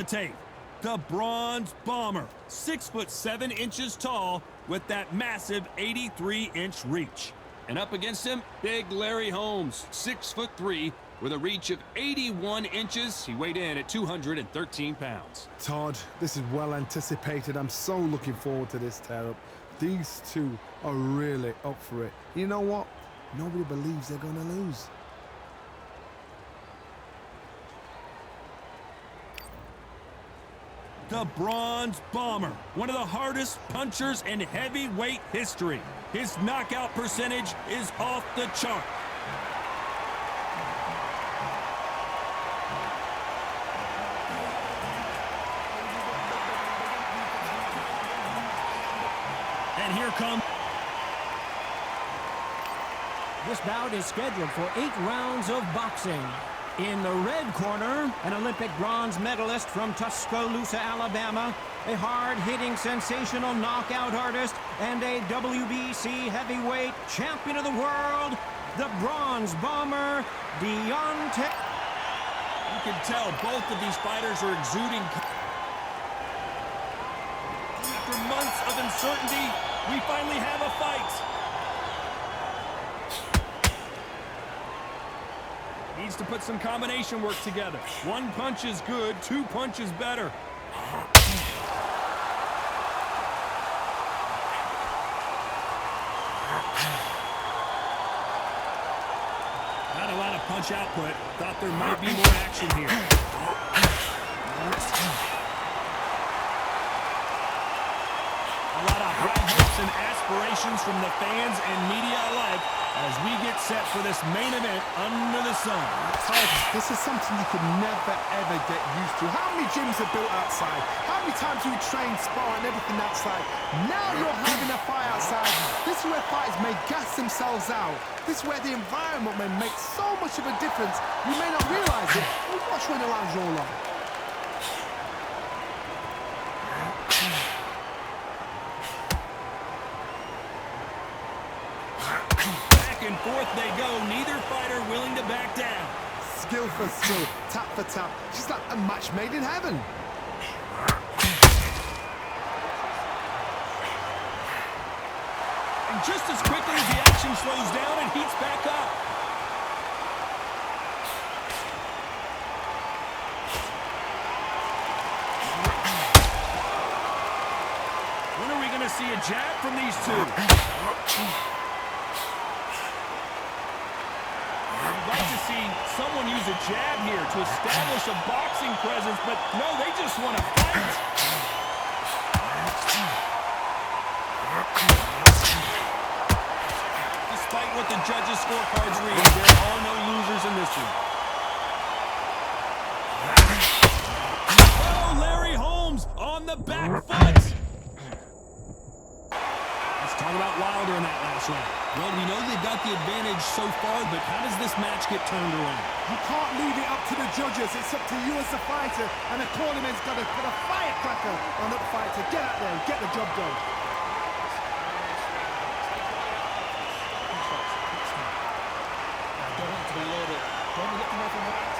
tape. The Bronze Bomber, 6'7" tall with that massive 83-inch reach. And up against him, big Larry Holmes, 6'3", with a reach of 81 inches. He weighed in at 213 pounds. Todd, this is well anticipated. I'm so looking forward to this tear-up. These two are really up for it. You know what? Nobody believes they're going to lose. The Bronze Bomber, one of the hardest punchers in heavyweight history. His knockout percentage is off the chart. And here comes... This bout is scheduled for 8 rounds of boxing. In the red corner, an Olympic bronze medalist from Tuscaloosa, Alabama, a hard-hitting, sensational knockout artist, and a WBC heavyweight champion of the world, the Bronze Bomber, Deontay. You can tell both of these fighters are exuding... After months of uncertainty, we finally have a fight. Needs to put some combination work together. One punch is good, 2 punches better. Not a lot of punch output. Thought there might be more action here. A lot of high hopes and aspirations from the fans and media alike as we get set for this main event under the sun. This is something you could never, ever get used to. How many gyms are built outside? How many times do we train, spar, and everything outside? Now you're having a fight outside. This is where fighters may gas themselves out. This is where the environment may make so much of a difference. You may not realize it. Watch when the lines roll on. And forth they go, neither fighter willing to back down. Skill for skill, tap for tap, just like a match made in heaven. And just as quickly as the action slows down, it heats back up. When are we going to see a jab from these two? I'd like to see someone use a jab here to establish a boxing presence, but no, they just want to fight. Despite what the judges' scorecards read, there are no losers in this one. Oh, Larry Holmes on the back foot. Let's talk about Wilder in that last round. Well, we know they've got the advantage so far, but how does this match get turned around? You can't leave it up to the judges. It's up to you as the fighter, and the cornerman's got to put a firecracker on that fighter. Get out there and get the job done. Don't want to be loaded. Don't get to know from that.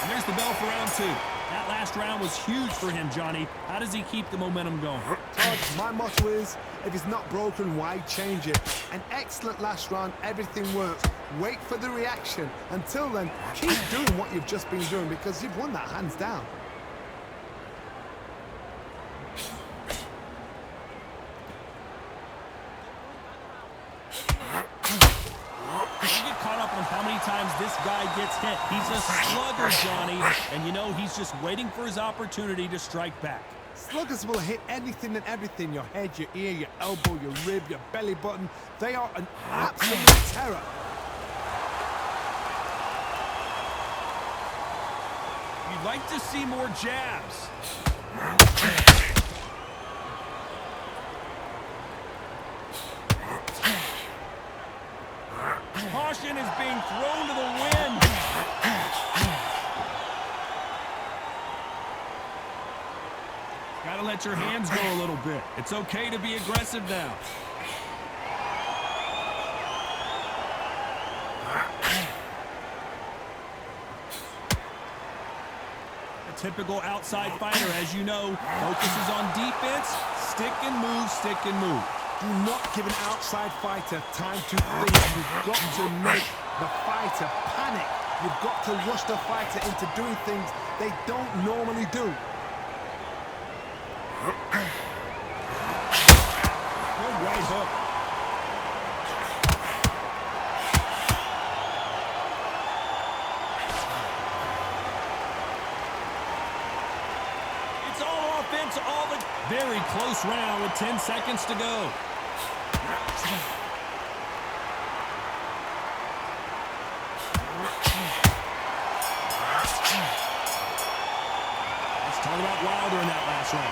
And there's the bell for round 2. That last round was huge for him, Johnny. How does he keep the momentum going? Todd, my motto is, if it's not broken, why change it? An excellent last round, everything works. Wait for the reaction. Until then, keep doing what you've just been doing because you've won that hands down. How many times this guy gets hit. He's a slugger, Johnny, and you know he's just waiting for his opportunity to strike back. Sluggers will hit anything and everything. Your head, your ear, your elbow, your rib, your belly button. They are an absolute terror. You'd like to see more jabs. Caution is being thrown to the wind. Gotta let your hands go a little bit. It's okay to be aggressive now. typical outside fighter, as you know, focuses on defense, stick and move, stick and move. Do not give an outside fighter time to think. You've got to make the fighter panic. You've got to rush the fighter into doing things they don't normally do. Good right hook. It's all offense, all the... Very close round with 10 seconds to go. Let's talk about Wilder in that last round.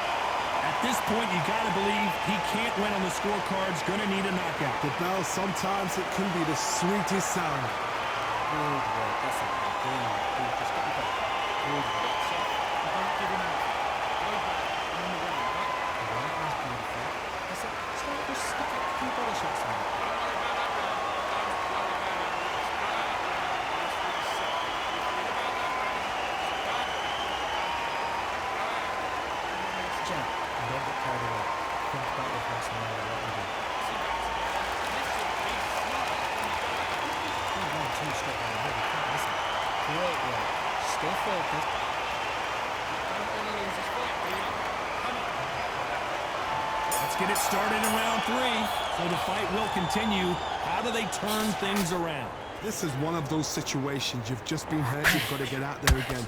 At this point, you got to believe he can't win on the scorecards, going to need a knockout. The bell, sometimes it can be the sweetest sound. Good work. That's a good game. Just get the ball. Good work. Don't give him anything. Go back and on the ground, right? Right, that's beautiful. That's it. Just stick a few body shots on it. Jab. And don't get carried away. Think about your first no matter what you do. Two straight down the head. You can't miss it. Great work. Stay focused. Let's get it started in round 3. So the fight will continue. How do they turn things around? This is one of those situations. You've just been hurt. You've got to get out there again.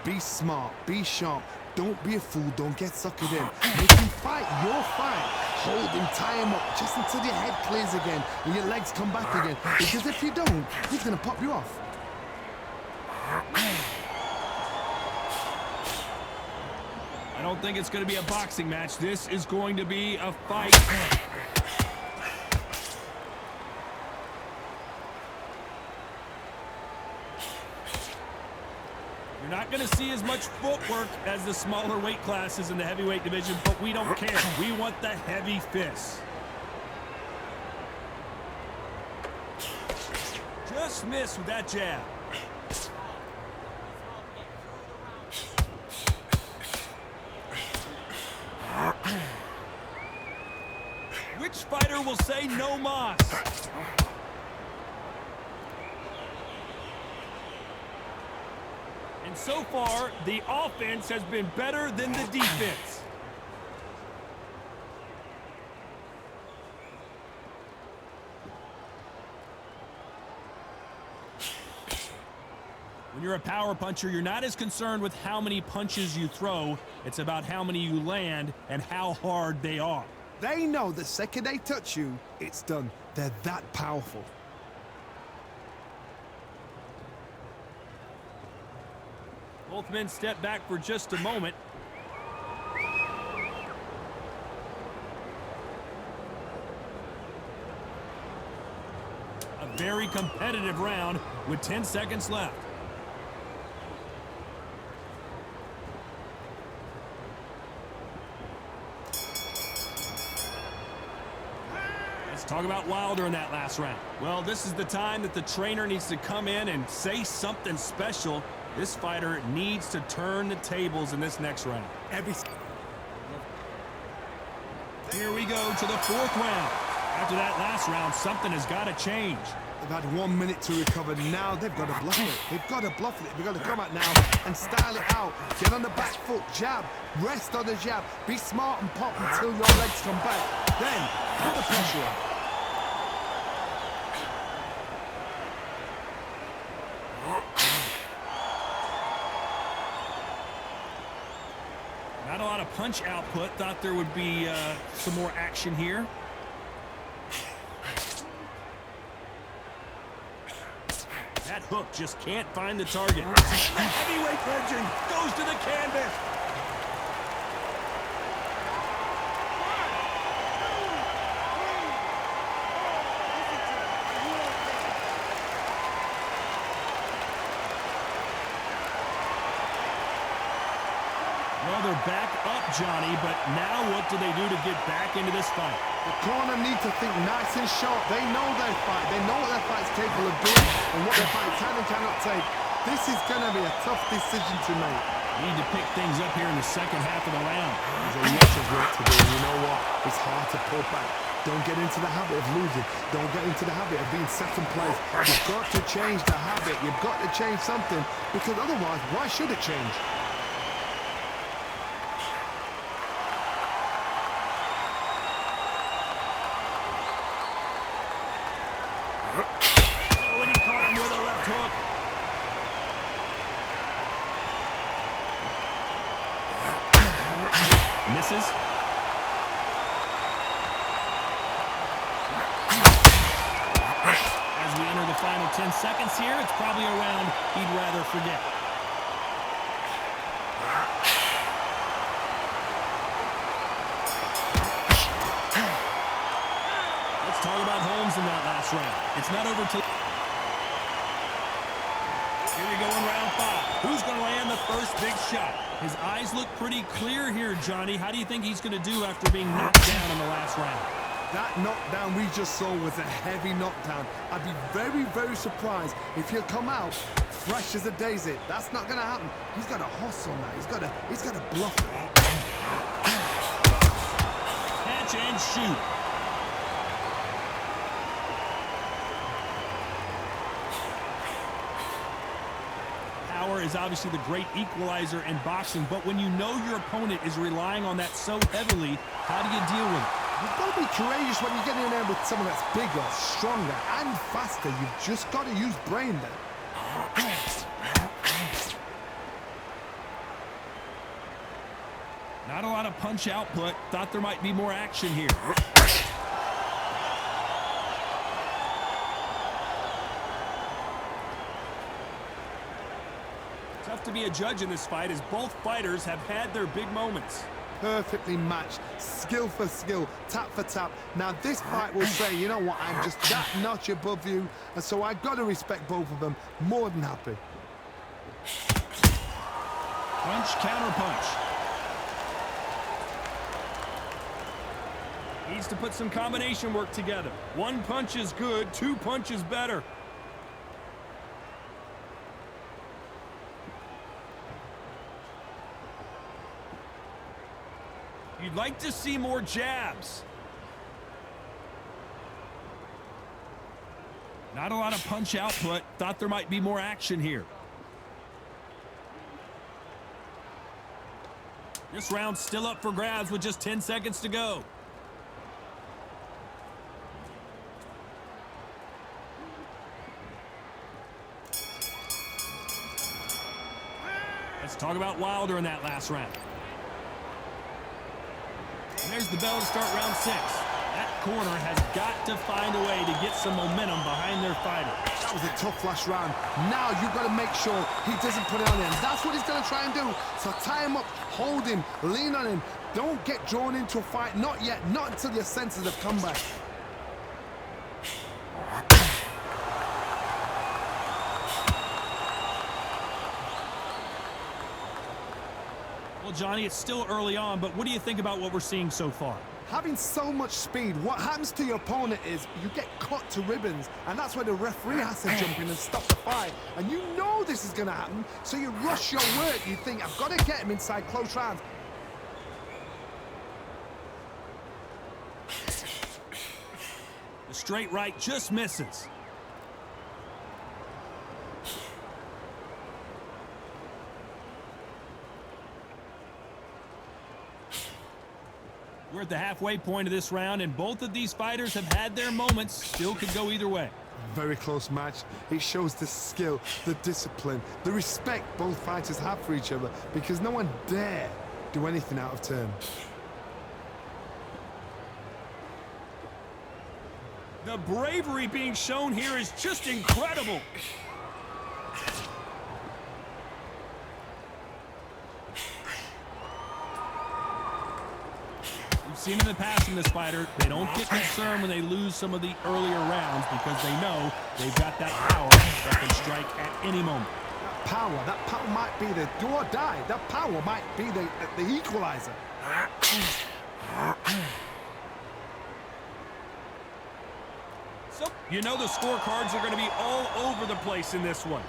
Be smart. Be sharp. Don't be a fool. Don't get suckered in. Make him fight your fight. Hold him, tie him up, just until your head clears again and your legs come back again. Because if you don't, he's going to pop you off. I don't think it's going to be a boxing match. This is going to be a fight. You're not going to see as much footwork as the smaller weight classes in the heavyweight division, but we don't care. We want the heavy fists. Just missed with that jab. Which fighter will say no mas? And so far, the offense has been better than the defense. When you're a power puncher, you're not as concerned with how many punches you throw. It's about how many you land and how hard they are. They know the second they touch you, it's done. They're that powerful. Both men step back for just a moment. A very competitive round with 10 seconds left. Let's talk about Wilder in that last round. Well, this is the time that the trainer needs to come in and say something special. This fighter needs to turn the tables in this next round. Here we go to the 4th round. After that last round, something has got to change. They've had 1 minute to recover. Now they've got to bluff it. They've got to bluff it. They've got to come out now and style it out. Get on the back foot, jab, rest on the jab. Be smart and pop until your legs come back. Then put the pressure on. Not a lot of punch output. Thought there would be some more action here. That hook just can't find the target. The heavyweight legend goes to the canvas. Well, they're back up, Johnny, but now what do they do to get back into this fight? The corner need to think nice and sharp. They know their fight. They know what their fight's capable of doing and what their fight can and cannot take. This is going to be a tough decision to make. Need to pick things up here in the second half of the round. There's a lot of work to do, and you know what? It's hard to pull back. Don't get into the habit of losing. Don't get into the habit of being second place. You've got to change the habit. You've got to change something, because otherwise, why should it change? Oh, and he caught him with a left hook. Misses. As we enter the final 10 seconds here, it's probably a round he'd rather forget. Let's talk about Holmes in that last round. It's not over till... Here we go in round 5. Who's going to land the first big shot? His eyes look pretty clear here, Johnny. How do you think he's going to do after being knocked down in the last round? That knockdown we just saw was a heavy knockdown. I'd be very, very surprised if he'll come out fresh as a daisy. That's not going to happen. He's got to hustle now. He's got to bluff it. Catch and shoot. Power is obviously the great equalizer in boxing, but when you know your opponent is relying on that so heavily, how do you deal with it? You've got to be courageous when you get in there with someone that's bigger, stronger, and faster. You've just got to use brain there. Not a lot of punch output. Thought there might be more action here. Tough to be a judge in this fight, as both fighters have had their big moments. Perfectly matched, skill for skill, tap for tap. Now this fight will say, you know what, I'm just that notch above you, and so I've got to respect both of them. More than happy. Punch, counter punch. Needs to put some combination work together. One punch is good, two punches better. You'd like to see more jabs. Not a lot of punch output. Thought there might be more action here. This round's still up for grabs with just 10 seconds to go. Let's talk about Wilder in that last round. And there's the bell to start round 6. That corner has got to find a way to get some momentum behind their fighter. That was a tough last round. Now you've got to make sure he doesn't put it on him. That's what he's going to try and do. So tie him up, hold him, lean on him. Don't get drawn into a fight. Not yet. Not until your senses have come back. Well, Johnny, it's still early on, but what do you think about what we're seeing so far? Having so much speed, what happens to your opponent is you get cut to ribbons, and that's where the referee has to jump in and stop the fight. And you know this is going to happen, so you rush your work. You think, I've got to get him inside close rounds. The straight right just misses. We're at the halfway point of this round, and both of these fighters have had their moments. Still could go either way. Very close match. It shows the skill, the discipline, the respect both fighters have for each other, because no one dare do anything out of turn. The bravery being shown here is just incredible. Seen in the past from this fighter, they don't get concerned when they lose some of the earlier rounds because they know they've got that power that can strike at any moment. That power might be the do or die. That power might be the equalizer. So, you know the scorecards are going to be all over the place in this one.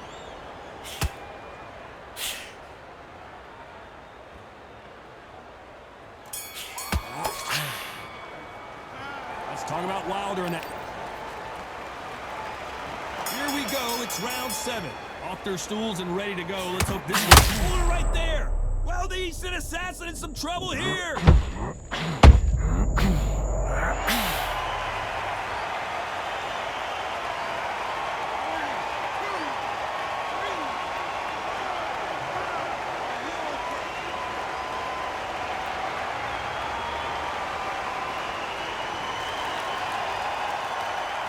talk about Wilder and that. Here we go. It's round 7. Off their stools and ready to go. Let's hope this is a right there. Well, the Eastern Assassin in some trouble here.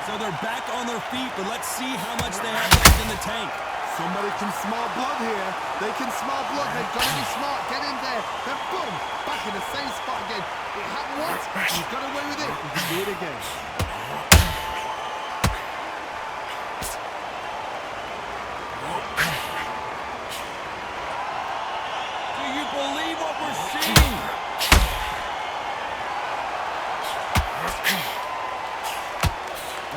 So they're back on their feet, but let's see how much they have left in the tank. Somebody can smell blood here. They can smell blood. They've got to be smart. Get in there. Then boom, back in the same spot again. It happened once. You got away with it. You can do it again. Do you believe what we're seeing?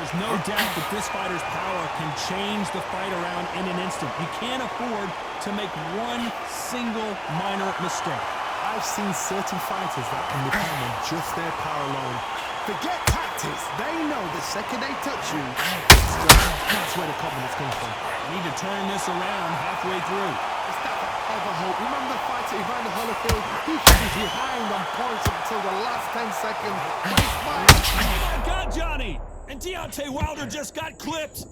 There's no doubt that this fighter's power can change the fight around in an instant. You can't afford to make one single minor mistake. I've seen certain fighters that can depend on just their power alone. Forget tactics. They know the second they touch you, that's where the confidence comes from. Need to turn this around halfway through. Is that ever hope? Remember the fighter Evander Holyfield? He should be behind on points until the last 10 seconds. But he's fine. Oh my God, Johnny! And Deontay Wilder just got clipped.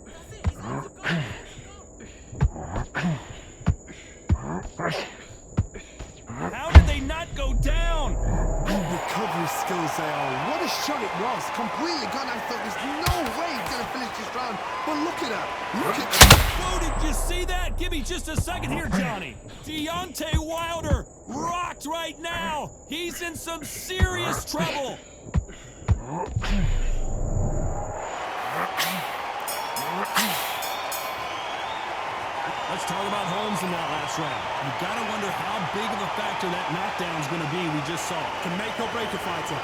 How did they not go down? What recovery skills they are. What a shot it was. Completely gone. I thought there's no way he's going to finish this round. But look at that. Look at that. Whoa, did you see that? Give me just a second here, Johnny. Deontay Wilder rocked right now. He's in some serious trouble. Let's talk about Holmes in that last round. You gotta wonder how big of a factor that knockdown's gonna be we just saw. Can make or break a fighter.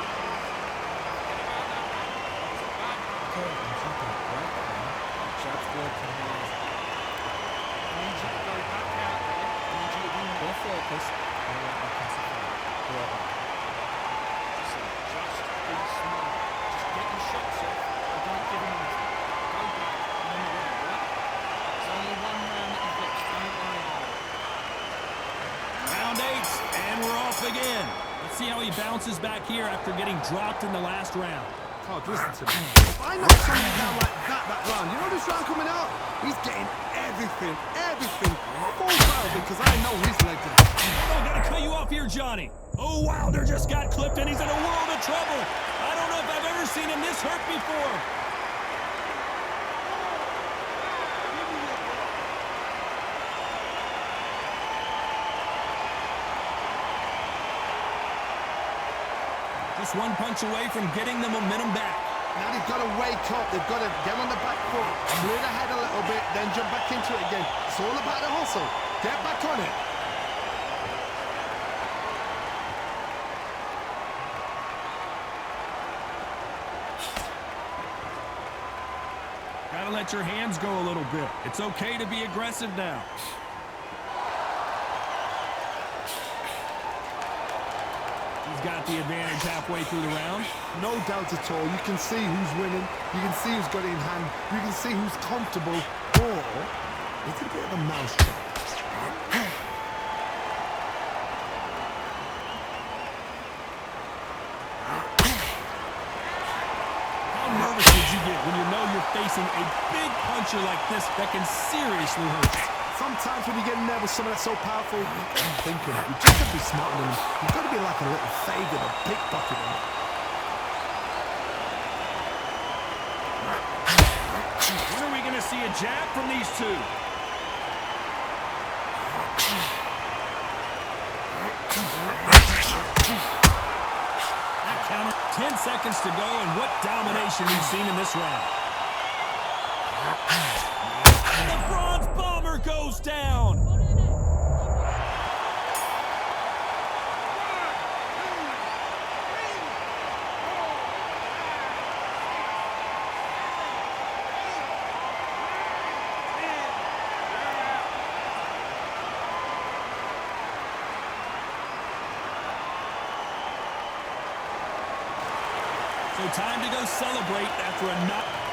Again. Let's see how he bounces back here after getting dropped in the last round. Todd, listen to me. If I knock somebody down like that round, you know this round coming out? He's getting everything full barrel because I know his legend. Oh, gotta cut you off here, Johnny. Oh, Wilder just got clipped and he's in a world of trouble. I don't know if I've ever seen him this hurt before. Just one punch away from getting the momentum back. Now they've got to wake up. They've got to get on the back foot, clear the head a little bit, then jump back into it again. It's all about the hustle. Get back on it. Gotta let your hands go a little bit. It's okay to be aggressive now. Got the advantage halfway through the round. No doubt at all. You can see who's winning. You can see who's got it in hand. You can see who's comfortable. Or it's a bit of a mousetrap. How nervous did you get when you know you're facing a big puncher like this that can seriously hurt? Sometimes when you get nervous, someone that's so powerful, I'm thinking, you just have to be smarter than him. You've got to be like a little faggot or pickpocketing. When are we going to see a jab from these two? That counter, 10 seconds to go, and what domination we've seen in this round. The Bronze Bomber goes down. So time to go celebrate after a knock.